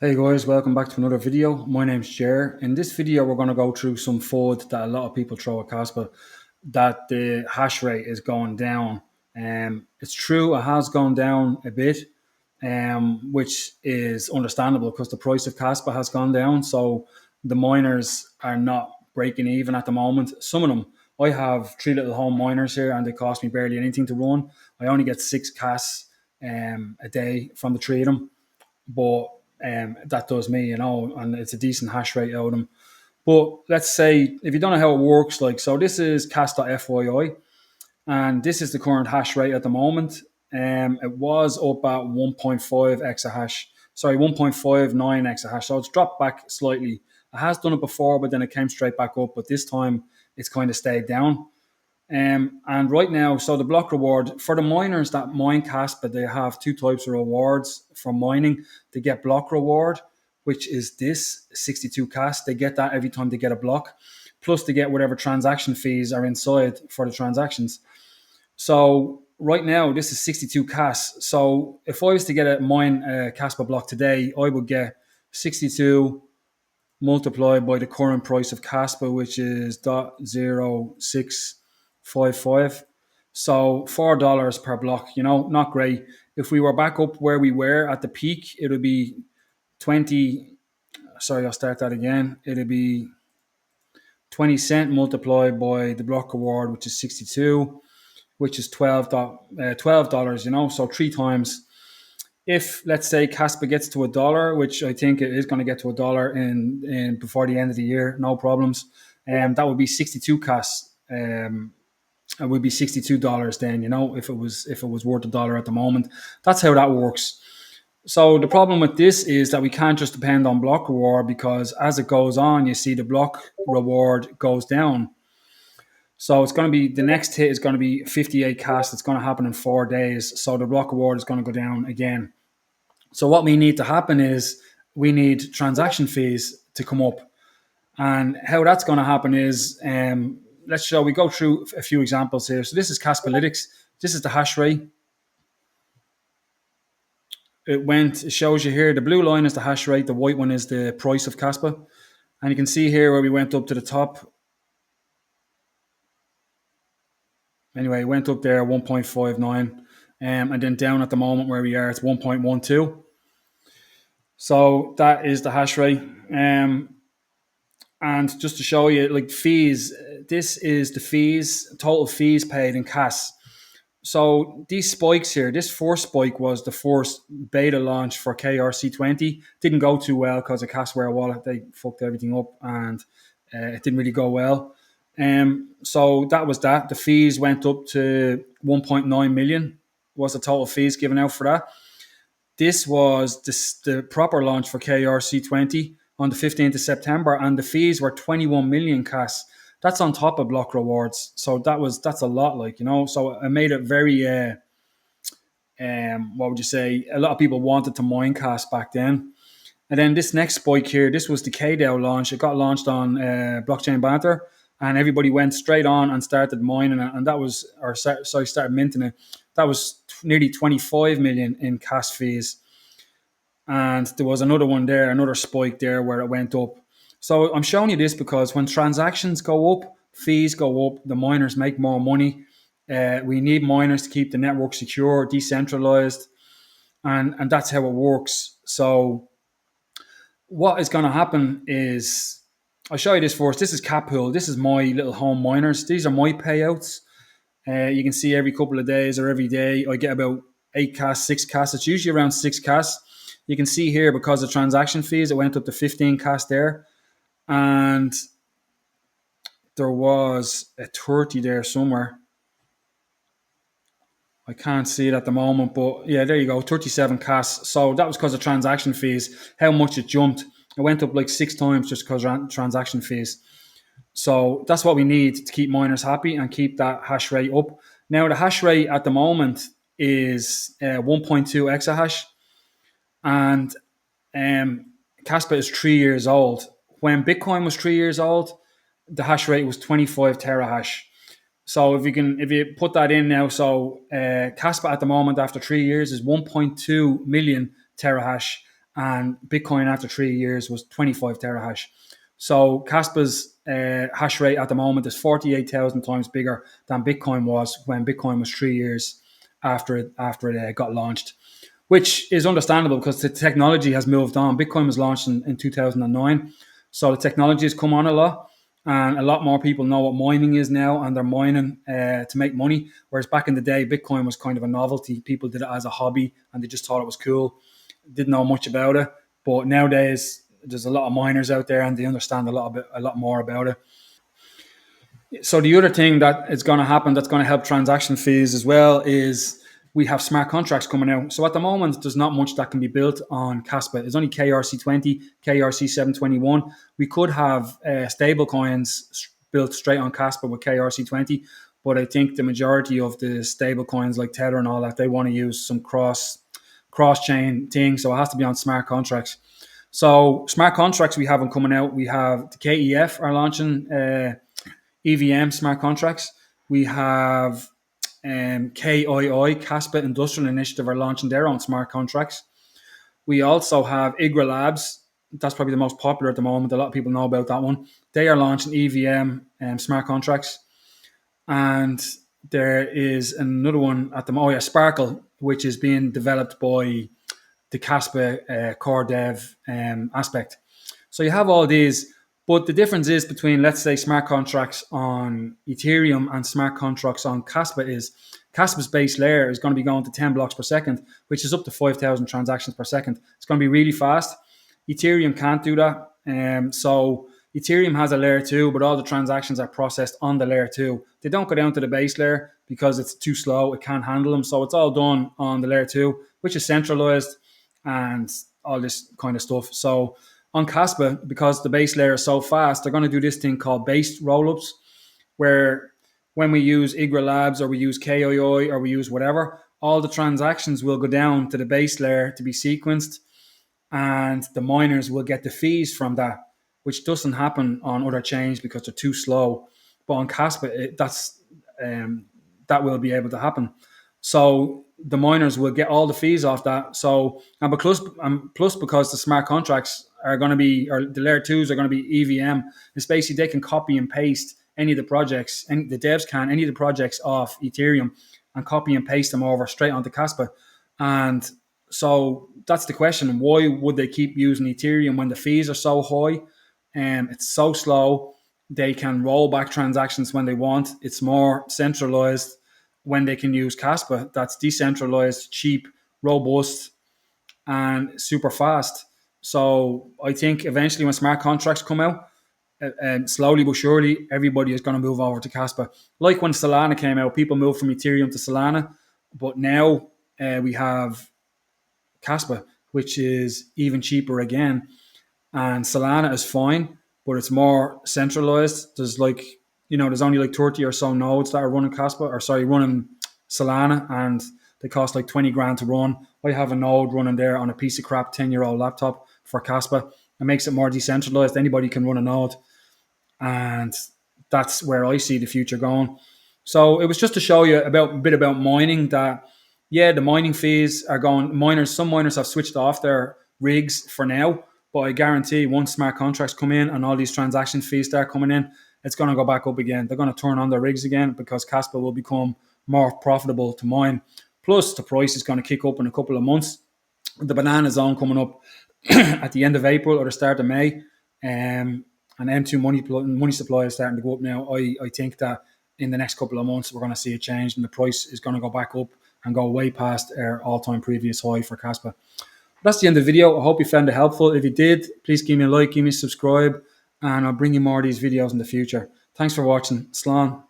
Hey guys, welcome back to another video. My name's Jer. In this video, we're going to go through some FUD that a lot of people throw at Kaspa, that the hash rate is going down. It's true, it has gone down a bit, which is understandable because the price of Kaspa has gone down. So the miners are not breaking even at the moment. Some of them, I have three little home miners here and they cost me barely anything to run. I only get 6 Kas a day from the three of them. But that does me, and it's a decent hash rate out of them. But let's say if you don't know how it works, so this is cas.fyi, and this is the current hash rate at the moment. It was up at 1.5 exahash, sorry, 1.59 exahash. So it's dropped back slightly. It has done it before, but then it came straight back up. But this time it's kind of stayed down. And right now, so the block reward for the miners that mine Kaspa, they have two types of rewards for mining. They get block reward, which is this 62 Kas. They get that every time they get a block. Plus, they get whatever transaction fees are inside for the transactions. So right now, this is 62 Kas. So if I was to get a mine Kaspa block today, I would get 62 multiplied by the current price of Kaspa, which is 0.0655. So $4 per block, not great. If we were back up where we were at the peak, it would be 20. Sorry, I'll start that again. It'd be 20 cent multiplied by the block reward, which is 62, which is $12, so three times. If let's say Kaspa gets to $1, which I think it is going to get to $1 in before the end of the year, no problems. That would be 62 Kas. It would be $62 then, if it was worth $1 at the moment. That's how that works. So the problem with this is that we can't just depend on block reward, because as it goes on, you see the block reward goes down. So it's going to be, the next hit is going to be 58 Kas. It's going to happen in 4 days. So the block reward is going to go down again. So what we need to happen is we need transaction fees to come up. And how that's going to happen is, we go through a few examples here. So this is Kaspalytics. This is the hash rate. It shows you here, the blue line is the hash rate, the white one is the price of Kaspa. And you can see here where we went up to the top. Anyway, it went up there 1.59, and then down at the moment where we are, it's 1.12. So that is the hash rate. And just to show you, like fees, this is the fees, total fees paid in Kas. So these spikes here, this first spike was the first beta launch for KRC20. Didn't go too well because of Kasware wallet. They fucked everything up and it didn't really go well. So that was that. The fees went up to 1.9 million was the total fees given out for that. This was the proper launch for KRC20 on the 15th of September, and the fees were 21 million Kas. That's on top of block rewards. So that's a lot, So it made it very, what would you say? A lot of people wanted to mine Kas back then. And then this next spike here, this was the KDAO launch. It got launched on Blockchain Banter, and everybody went straight on and started mining it. And that was, started minting it. That was nearly 25 million in Kas fees. And there was another one there, another spike there where it went up. So I'm showing you this because when transactions go up, fees go up, the miners make more money. We need miners to keep the network secure, decentralized, and that's how it works. So what is going to happen is, I'll show you this first. This is Cappool. This is my little home miners. These are my payouts. You can see every couple of days or every day I get about 8 Kas, 6 Kas. It's usually around 6 Kas. You can see here, because of transaction fees, it went up to 15 Kas there. And there was a 30 there somewhere. I can't see it at the moment, but yeah, there you go, 37 Kas. So that was because of transaction fees, how much it jumped. It went up like 6 times just because of transaction fees. So that's what we need to keep miners happy and keep that hash rate up. Now, the hash rate at the moment is 1.2 exahash. And Kaspa is 3 years old. When Bitcoin was 3 years old, the hash rate was 25 terahash. So if you put that in now, so Kaspa at the moment after 3 years is 1.2 million terahash, and Bitcoin after 3 years was 25 terahash. So Kaspa's hash rate at the moment is 48,000 times bigger than Bitcoin was when Bitcoin was 3 years after it got launched, which is understandable because the technology has moved on. Bitcoin was launched in 2009, so the technology has come on a lot, and a lot more people know what mining is now, and they're mining to make money. Whereas back in the day, Bitcoin was kind of a novelty. People did it as a hobby, and they just thought it was cool. Didn't know much about it. But nowadays, there's a lot of miners out there, and they understand a lot more about it. So the other thing that is going to happen that's going to help transaction fees as well is we have smart contracts coming out. So at the moment, there's not much that can be built on Kaspa. There's only KRC20, KRC721. We could have stable coins built straight on Kaspa with KRC20, but I think the majority of the stable coins like Tether and all that, they want to use some cross-chain thing. So it has to be on smart contracts. So smart contracts, we have them coming out. We have the KEF are launching EVM smart contracts. We have KII, Kaspa Industrial Initiative, are launching their own smart contracts. We also have IGRA Labs. That's probably the most popular at the moment. A lot of people know about that one. They are launching EVM smart contracts. And there is another one at the moment. Oh yeah, Sparkle, which is being developed by the Kaspa core dev aspect. So you have all these, but the difference is between, let's say, smart contracts on Ethereum and smart contracts on Kaspa is Kaspa's base layer is going to be going to 10 blocks per second, which is up to 5,000 transactions per second. It's going to be really fast. Ethereum can't do that. So Ethereum has a layer 2, but all the transactions are processed on the layer 2. They don't go down to the base layer because it's too slow. It can't handle them. So it's all done on the layer 2, which is centralized and all this kind of stuff. So on Kaspa, because the base layer is so fast, they're going to do this thing called base rollups, where when we use IGRA Labs or we use KII or we use whatever, all the transactions will go down to the base layer to be sequenced, and the miners will get the fees from that, which doesn't happen on other chains because they're too slow. But on Kaspa, that will be able to happen. So the miners will get all the fees off that. So and plus because the smart contracts are going to be, or the layer 2s are going to be EVM, it's basically they can copy and paste any of the projects, and the devs can, any of the projects off Ethereum and copy and paste them over straight onto Kaspa. And so that's the question. Why would they keep using Ethereum when the fees are so high and it's so slow? They can roll back transactions when they want. It's more centralized when they can use Kaspa. That's decentralized, cheap, robust, and super fast. So I think eventually when smart contracts come out, slowly but surely, everybody is going to move over to Kaspa. Like when Solana came out, people moved from Ethereum to Solana, but now we have Kaspa, which is even cheaper again. And Solana is fine, but it's more centralized. There's there's only like 30 or so nodes that are running running Solana, and they cost like 20 grand to run. I have a node running there on a piece of crap 10-year-old laptop for Kaspa. It makes it more decentralized. Anybody can run a node. And that's where I see the future going. So it was just to show you a bit about mining, that the mining fees are going. Some miners have switched off their rigs for now, but I guarantee once smart contracts come in and all these transaction fees start coming in, it's going to go back up again. They're going to turn on their rigs again because Kaspa will become more profitable to mine. Plus, the price is going to kick up in a couple of months. The banana zone coming up at the end of April or the start of May. And M2 money supply is starting to go up now. I think that in the next couple of months, we're going to see a change and the price is going to go back up and go way past our all-time previous high for Kaspa. That's the end of the video. I hope you found it helpful. If you did, please give me a like, give me a subscribe, and I'll bring you more of these videos in the future. Thanks for watching. Slán.